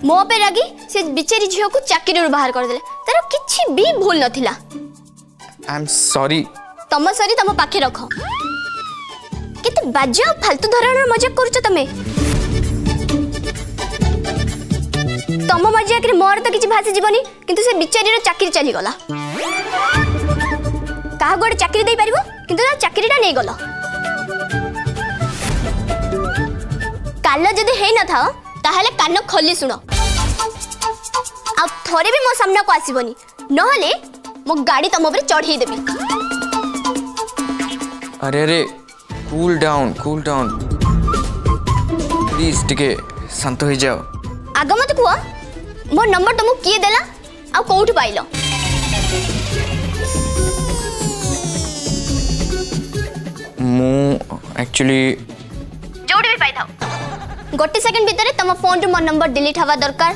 मो पे रागी से बिचारी झील को चाकरी बाहर करदे तार किछि भी भूल नथिला। I am sorry. तम सॉरी तम पाखे रख। केते बाजे फालतू धरणर मजाक करूछ तमे। तम मजाक रे मोर तो किछि भासी जीवनी किंतु से बिचारी रो चाकरी चली गला। कहा गोटे चाकरी दे पारिबो किंतु ता चाकरीटा नहीं गलो। काल जदि हेई न था ताहले कान खोली सुनो आ थोड़े भी मो सामने को आसीबनी नहले मो गाड़ी तम ऊपर चढ़ी देबी। अरे अरे कूल डाउन प्लीज टिके शांत हो जाओ। आग मत कुआ मो नंबर तुमको किए देला आ कोउठ पाइलो। मु एक्चुअली जोड़ी भी पाई थाओ गोटे सेकंड भीतर तुम फोन रो मो नंबर डिलीट हवा दरकार।